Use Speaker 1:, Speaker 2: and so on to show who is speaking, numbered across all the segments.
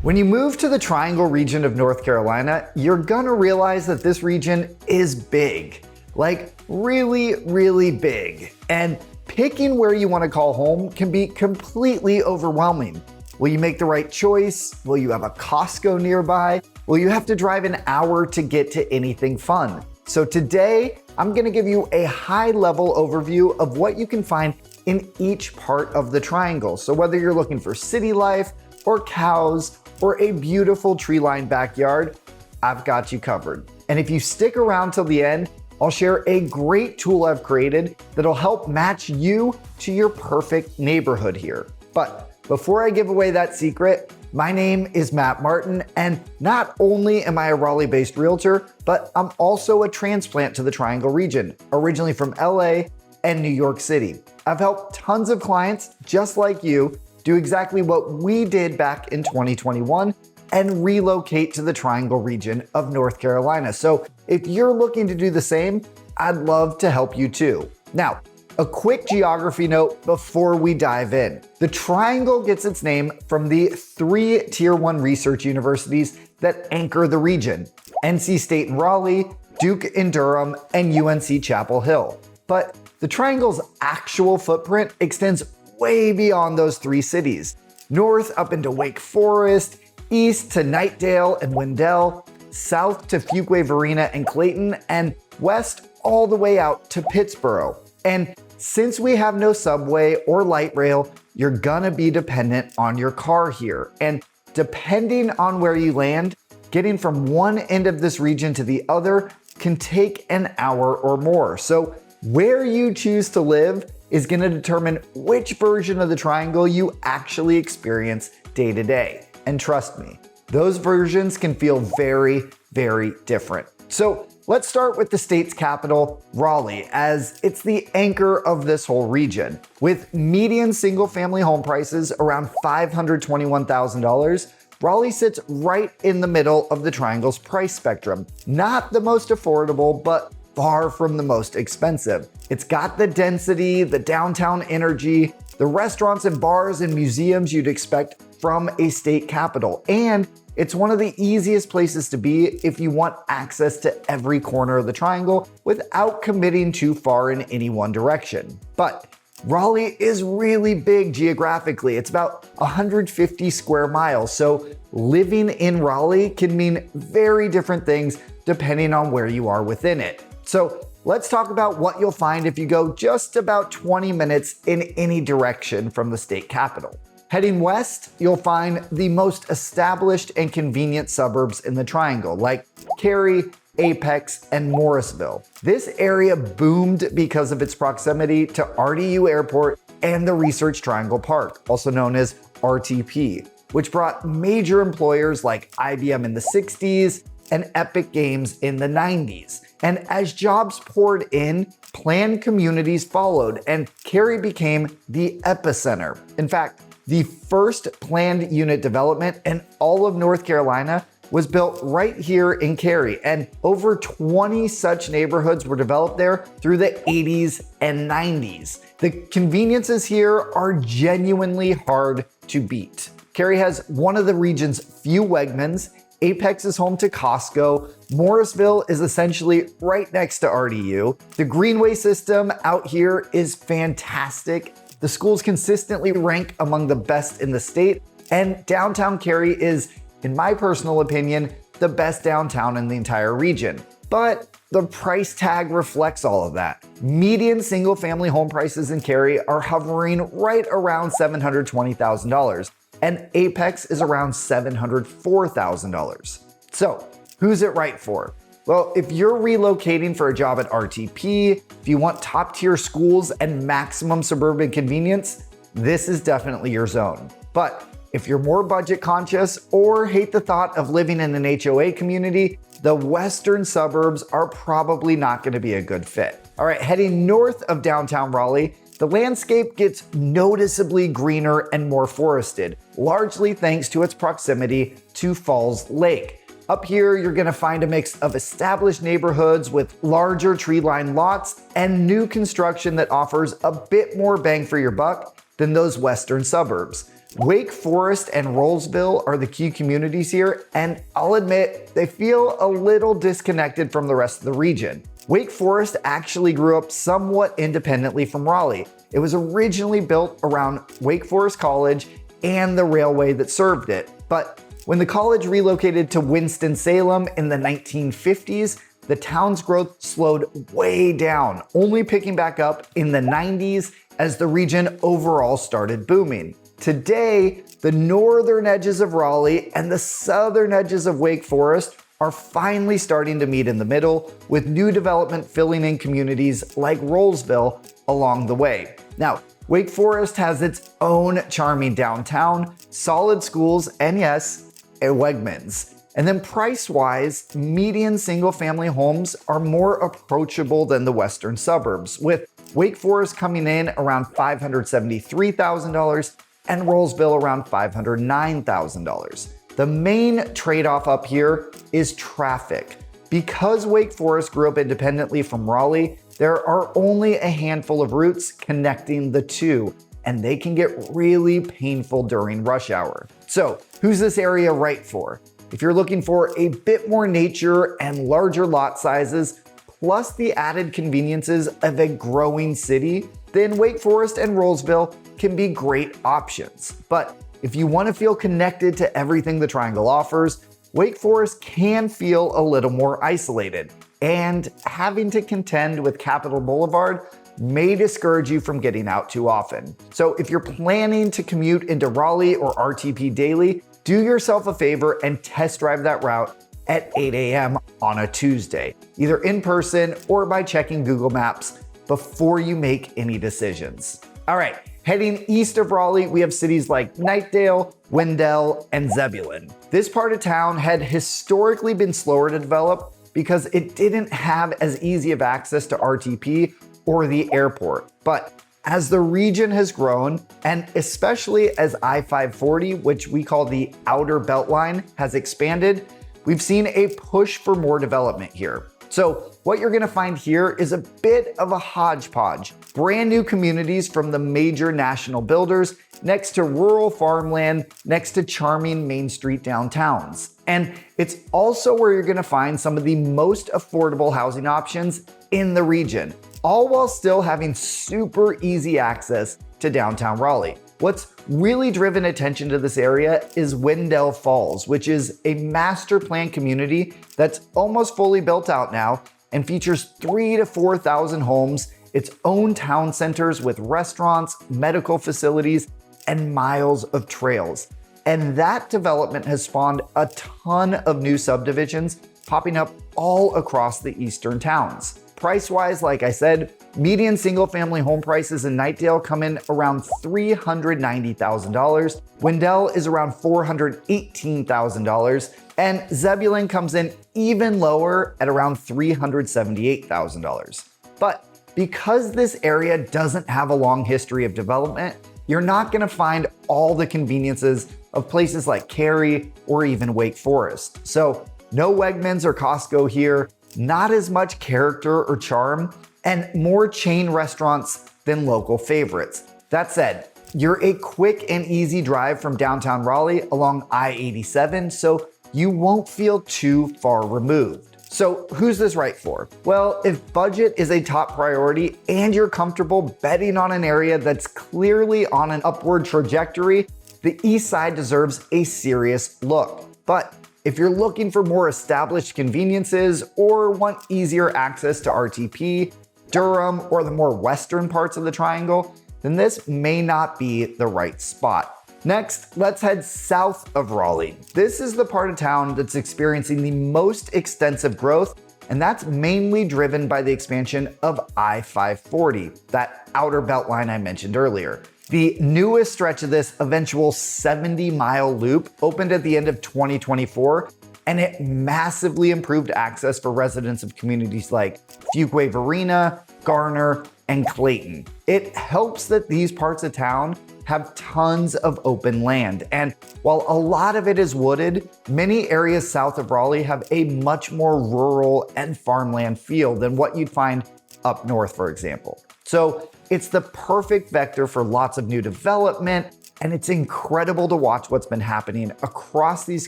Speaker 1: When you move to the Triangle region of North Carolina, you're gonna realize that this region is big. Like really, really big. And picking where you wanna call home can be completely overwhelming. Will you make the right choice? Will you have a Costco nearby? Will you have to drive an hour to get to anything fun? So today, I'm gonna give you a high-level overview of what you can find in each part of the Triangle. So whether you're looking for city life, or cows, or a beautiful tree-lined backyard, I've got you covered. And if you stick around till the end, I'll share a great tool I've created that'll help match you to your perfect neighborhood here. But before I give away that secret, my name is Matt Martin, and not only am I a Raleigh-based realtor, but I'm also a transplant to the Triangle region, originally from LA and New York City. I've helped tons of clients just like you do exactly what we did back in 2021 and relocate to the Triangle region of North Carolina. So if you're looking to do the same, I'd love to help you too. Now, a quick geography note before we dive in. The Triangle gets its name from the 3 Tier 1 research universities that anchor the region: NC State in Raleigh, Duke in Durham, and UNC Chapel Hill. But the Triangle's actual footprint extends way beyond those 3 cities. North up into Wake Forest, east to Knightdale and Wendell, south to Fuquay-Varina and Clayton, and west all the way out to Pittsboro. And since we have no subway or light rail, you're gonna be dependent on your car here. And depending on where you land, getting from one end of this region to the other can take an hour or more. So where you choose to live is gonna determine which version of the Triangle you actually experience day to day. And trust me, those versions can feel very, very different. So let's start with the state's capital, Raleigh, as it's the anchor of this whole region. With median single-family home prices around $521,000, Raleigh sits right in the middle of the Triangle's price spectrum. Not the most affordable, but far from the most expensive. It's got the density, the downtown energy, the restaurants and bars and museums you'd expect from a state capital. And it's one of the easiest places to be if you want access to every corner of the Triangle without committing too far in any one direction. But Raleigh is really big geographically. It's about 150 square miles. So living in Raleigh can mean very different things depending on where you are within it. So let's talk about what you'll find if you go just about 20 minutes in any direction from the state capital. Heading west, you'll find the most established and convenient suburbs in the Triangle, like Cary, Apex, and Morrisville. This area boomed because of its proximity to RDU Airport and the Research Triangle Park, also known as RTP, which brought major employers like IBM in the 60s and Epic Games in the 90s. And as jobs poured in, planned communities followed, and Cary became the epicenter. In fact, the first planned unit development in all of North Carolina was built right here in Cary, and over 20 such neighborhoods were developed there through the 80s and 90s. The conveniences here are genuinely hard to beat. Cary has one of the region's few Wegmans, Apex is home to Costco, Morrisville is essentially right next to RDU. The Greenway system out here is fantastic. The schools consistently rank among the best in the state, and downtown Cary is, in my personal opinion, the best downtown in the entire region. But the price tag reflects all of that. Median single-family home prices in Cary are hovering right around $720,000, and Apex is around $704,000. So, who's it right for? Well, if you're relocating for a job at RTP, if you want top-tier schools and maximum suburban convenience, this is definitely your zone. But if you're more budget conscious or hate the thought of living in an HOA community, the western suburbs are probably not going to be a good fit. All right, heading north of downtown Raleigh, the landscape gets noticeably greener and more forested, largely thanks to its proximity to Falls Lake. Up here, you're gonna find a mix of established neighborhoods with larger tree-lined lots and new construction that offers a bit more bang for your buck than those western suburbs. Wake Forest and Rolesville are the key communities here, and I'll admit they feel a little disconnected from the rest of the region. Wake Forest actually grew up somewhat independently from Raleigh. It was originally built around Wake Forest College and the railway that served it. But when the college relocated to Winston-Salem in the 1950s, the town's growth slowed way down, only picking back up in the 90s as the region overall started booming. Today, the northern edges of Raleigh and the southern edges of Wake Forest are finally starting to meet in the middle, with new development filling in communities like Rolesville along the way. Now, Wake Forest has its own charming downtown, solid schools, and yes, a Wegmans. And then price-wise, median single-family homes are more approachable than the western suburbs, with Wake Forest coming in around $573,000 and Rolesville around $509,000. The main trade-off up here is traffic. Because Wake Forest grew up independently from Raleigh, there are only a handful of routes connecting the two, and they can get really painful during rush hour. So, who's this area right for? If you're looking for a bit more nature and larger lot sizes, plus the added conveniences of a growing city, then Wake Forest and Rolesville can be great options. But if you want to feel connected to everything the Triangle offers, Wake Forest can feel a little more isolated, and having to contend with Capitol Boulevard may discourage you from getting out too often. So if you're planning to commute into Raleigh or RTP daily, do yourself a favor and test drive that route at 8 a.m. on a Tuesday, either in person or by checking Google Maps before you make any decisions. All right, heading east of Raleigh, we have cities like Knightdale, Wendell, and Zebulon. This part of town had historically been slower to develop because it didn't have as easy of access to RTP or the airport. But as the region has grown, and especially as I-540, which we call the Outer Beltline, has expanded, we've seen a push for more development here. So what you're gonna find here is a bit of a hodgepodge. Brand new communities from the major national builders next to rural farmland, next to charming Main Street downtowns. And it's also where you're gonna find some of the most affordable housing options in the region, all while still having super easy access to downtown Raleigh. What's really driven attention to this area is Wendell Falls, which is a master plan community that's almost fully built out now and features 3,000 to 4,000 homes, its own town centers with restaurants, medical facilities, and miles of trails. And that development has spawned a ton of new subdivisions popping up all across the eastern towns. Price-wise, like I said, median single-family home prices in Knightdale come in around $390,000. Wendell is around $418,000, and Zebulon comes in even lower at around $378,000. But because this area doesn't have a long history of development, you're not gonna find all the conveniences of places like Cary or even Wake Forest. So no Wegmans or Costco here, not as much character or charm, and more chain restaurants than local favorites. That said, you're a quick and easy drive from downtown Raleigh along I-87, so you won't feel too far removed. So who's this right for? Well, if budget is a top priority and you're comfortable betting on an area that's clearly on an upward trajectory, the east side deserves a serious look. But if you're looking for more established conveniences or want easier access to RTP, Durham, or the more western parts of the Triangle, then this may not be the right spot. Next, let's head south of Raleigh. This is the part of town that's experiencing the most extensive growth, and that's mainly driven by the expansion of I-540, that outer belt line I mentioned earlier. The newest stretch of this eventual 70-mile loop opened at the end of 2024, and it massively improved access for residents of communities like Fuquay-Varina, Garner, and Clayton. It helps that these parts of town have tons of open land, and while a lot of it is wooded, many areas south of Raleigh have a much more rural and farmland feel than what you'd find up north, for example. So it's the perfect vector for lots of new development, And it's incredible to watch what's been happening across these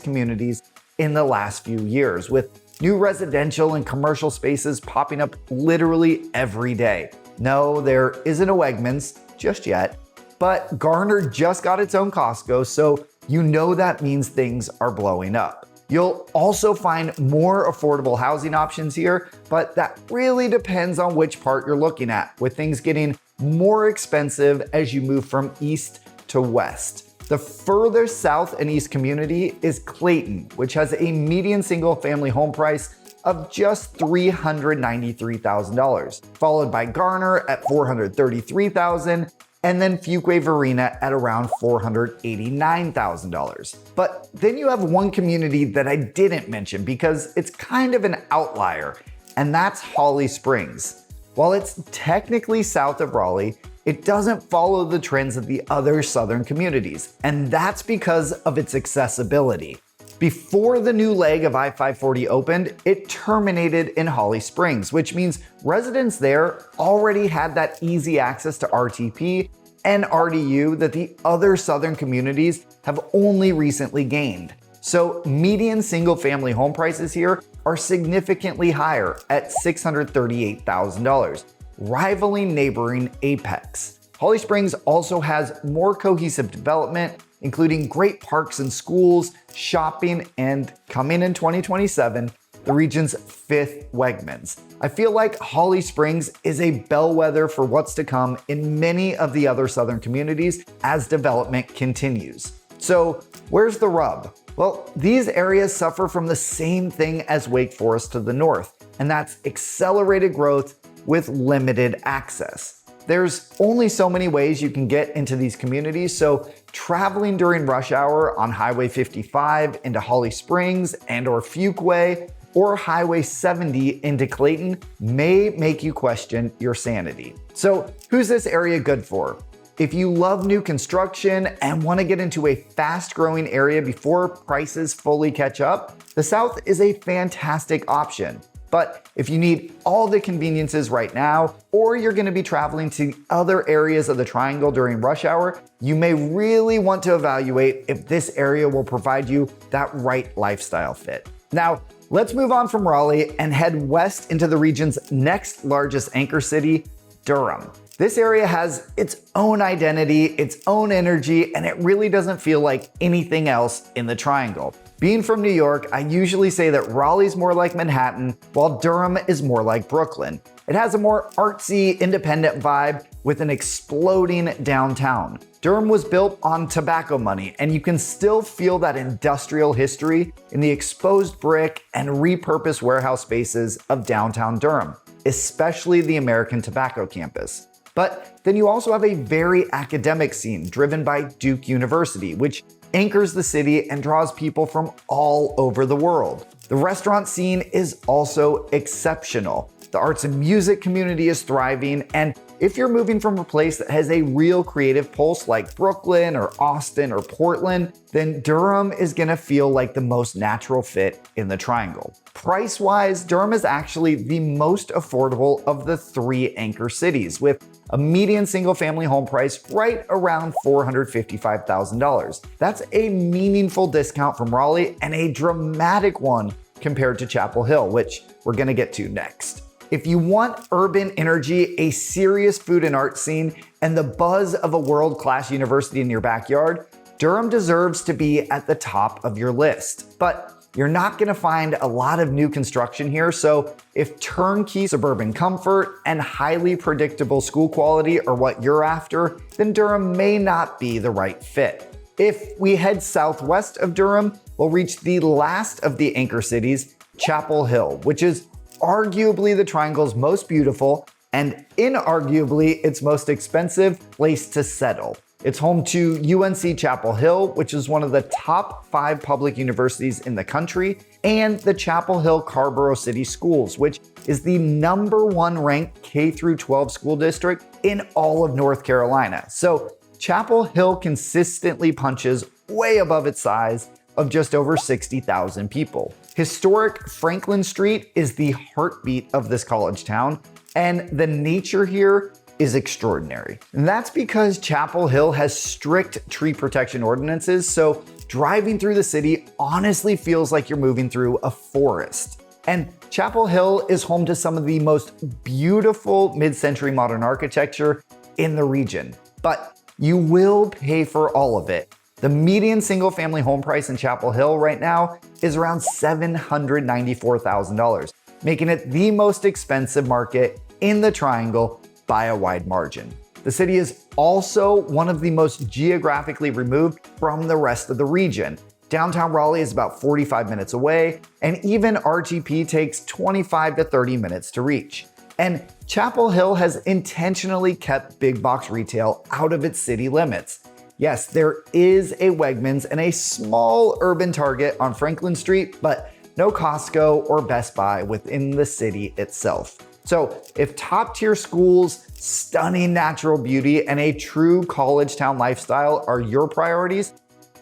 Speaker 1: communities in the last few years, with new residential and commercial spaces popping up literally every day. No, there isn't a Wegmans just yet, but Garner just got its own Costco, so you know that means things are blowing up. You'll also find more affordable housing options here, but that really depends on which part you're looking at, with things getting more expensive as you move from east to west. The further south and east community is Clayton, which has a median single family home price of just $393,000, followed by Garner at $433,000, and then Fuquay-Varina at around $489,000. But then you have one community that I didn't mention because it's kind of an outlier, and that's Holly Springs. While it's technically south of Raleigh, it doesn't follow the trends of the other southern communities, and that's because of its accessibility. Before the new leg of I-540 opened, it terminated in Holly Springs, which means residents there already had that easy access to RTP and RDU that the other southern communities have only recently gained. So median single-family home prices here are significantly higher at $638,000, rivaling neighboring Apex. Holly Springs also has more cohesive development, including great parks and schools, shopping, and coming in 2027, the region's 5th Wegmans. I feel like Holly Springs is a bellwether for what's to come in many of the other southern communities as development continues. So where's the rub? Well, these areas suffer from the same thing as Wake Forest to the north, and that's accelerated growth with limited access. There's only so many ways you can get into these communities, so traveling during rush hour on Highway 55 into Holly Springs and/or Fuquay, or Highway 70 into Clayton may make you question your sanity. So who's this area good for? If you love new construction and want to get into a fast-growing area before prices fully catch up, the South is a fantastic option. But if you need all the conveniences right now, or you're going to be traveling to other areas of the Triangle during rush hour, you may really want to evaluate if this area will provide you that right lifestyle fit. Now, let's move on from Raleigh and head west into the region's next largest anchor city, Durham. This area has its own identity, its own energy, and it really doesn't feel like anything else in the Triangle. Being from New York, I usually say that Raleigh's more like Manhattan, while Durham is more like Brooklyn. It has a more artsy, independent vibe with an exploding downtown. Durham was built on tobacco money, and you can still feel that industrial history in the exposed brick and repurposed warehouse spaces of downtown Durham, especially the American Tobacco campus. But then you also have a very academic scene driven by Duke University, which anchors the city and draws people from all over the world. The restaurant scene is also exceptional. The arts and music community is thriving, and if you're moving from a place that has a real creative pulse like Brooklyn or Austin or Portland, then Durham is gonna feel like the most natural fit in the Triangle. Price-wise, Durham is actually the most affordable of the 3 anchor cities, with a median single-family home price right around $455,000. That's a meaningful discount from Raleigh and a dramatic one compared to Chapel Hill, which we're gonna get to next. If you want urban energy, a serious food and art scene, and the buzz of a world-class university in your backyard, Durham deserves to be at the top of your list. But you're not gonna find a lot of new construction here, so if turnkey suburban comfort and highly predictable school quality are what you're after, then Durham may not be the right fit. If we head southwest of Durham, we'll reach the last of the anchor cities, Chapel Hill, which is arguably the Triangle's most beautiful and inarguably its most expensive place to settle. It's home to UNC Chapel Hill, which is one of the top 5 public universities in the country, and the Chapel Hill Carrboro City Schools, which is the #1 ranked K-12 school district in all of North Carolina. So Chapel Hill consistently punches way above its size of just over 60,000 people. Historic Franklin Street is the heartbeat of this college town, and the nature here is extraordinary. And that's because Chapel Hill has strict tree protection ordinances, so driving through the city honestly feels like you're moving through a forest. And Chapel Hill is home to some of the most beautiful mid-century modern architecture in the region. But you will pay for all of it. The median single-family home price in Chapel Hill right now is around $794,000, making it the most expensive market in the Triangle by a wide margin. The city is also one of the most geographically removed from the rest of the region. Downtown Raleigh is about 45 minutes away, and even RTP takes 25 to 30 minutes to reach. And Chapel Hill has intentionally kept big box retail out of its city limits. Yes, there is a Wegmans and a small urban Target on Franklin Street, but no Costco or Best Buy within the city itself. So if top tier schools, stunning natural beauty, and a true college town lifestyle are your priorities,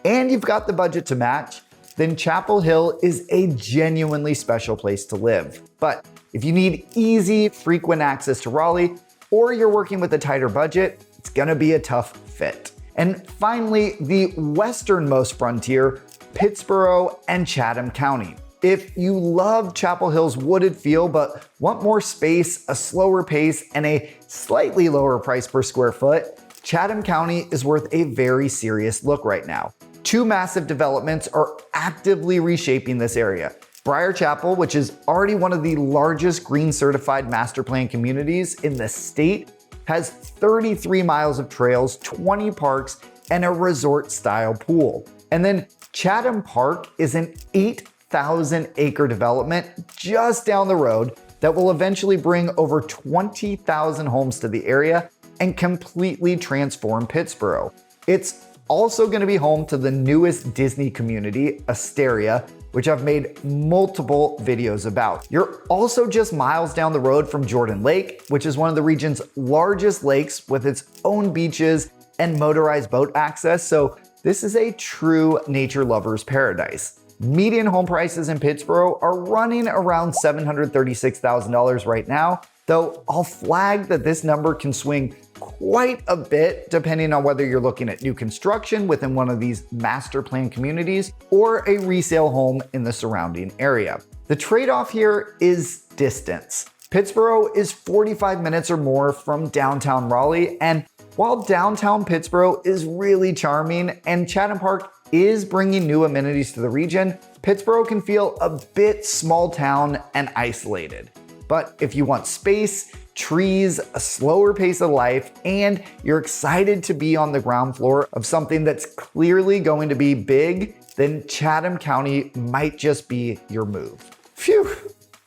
Speaker 1: and you've got the budget to match, then Chapel Hill is a genuinely special place to live. But if you need easy, frequent access to Raleigh, or you're working with a tighter budget, it's gonna be a tough fit. And finally, the westernmost frontier, Pittsboro and Chatham County. If you love Chapel Hill's wooded feel but want more space, a slower pace, and a slightly lower price per square foot, Chatham County is worth a very serious look right now. Two massive developments are actively reshaping this area. Briar Chapel, which is already one of the largest green certified master plan communities in the state, has 33 miles of trails, 20 parks, and a resort style pool. And then Chatham Park is an 8,000 acre development just down the road that will eventually bring over 20,000 homes to the area and completely transform Pittsboro. It's also going to be home to the newest Disney community, Asteria, which I've made multiple videos about. You're also just miles down the road from Jordan Lake, which is one of the region's largest lakes with its own beaches and motorized boat access, so this is a true nature lover's paradise. Median home prices in Pittsboro are running around $736,000 right now, though I'll flag that this number can swing quite a bit depending on whether you're looking at new construction within one of these master plan communities or a resale home in the surrounding area. The trade-off here is distance. Pittsboro is 45 minutes or more from downtown Raleigh, and while downtown Pittsboro is really charming and Chatham Park is bringing new amenities to the region, Pittsboro can feel a bit small town and isolated. But if you want space, trees, a slower pace of life, and you're excited to be on the ground floor of something that's clearly going to be big, then Chatham County might just be your move. Phew,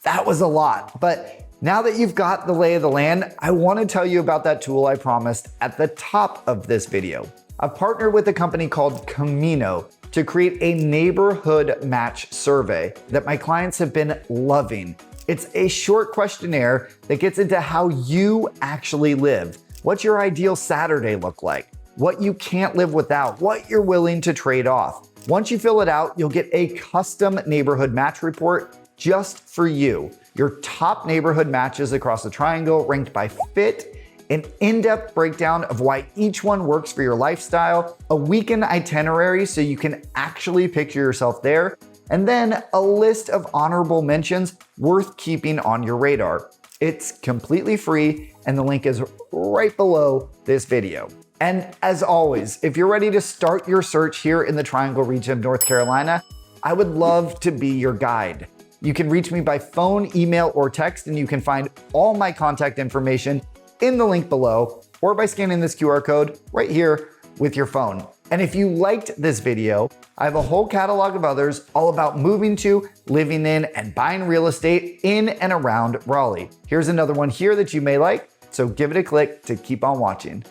Speaker 1: that was a lot. But now that you've got the lay of the land, I want to tell you about that tool I promised at the top of this video. I've partnered with a company called Camino to create a neighborhood match survey that my clients have been loving. It's a short questionnaire that gets into how you actually live. What's your ideal Saturday look like? What you can't live without, what you're willing to trade off. Once you fill it out, you'll get a custom neighborhood match report just for you. Your top neighborhood matches across the triangle ranked by fit, an in-depth breakdown of why each one works for your lifestyle, a weekend itinerary so you can actually picture yourself there, and then a list of honorable mentions worth keeping on your radar. It's completely free, and the link is right below this video. And as always, if you're ready to start your search here in the Triangle region of North Carolina, I would love to be your guide. You can reach me by phone, email, or text, and you can find all my contact information in the link below, or by scanning this QR code right here with your phone. And if you liked this video, I have a whole catalog of others all about moving to, living in, and buying real estate in and around Raleigh. Here's another one here that you may like, so give it a click to keep on watching.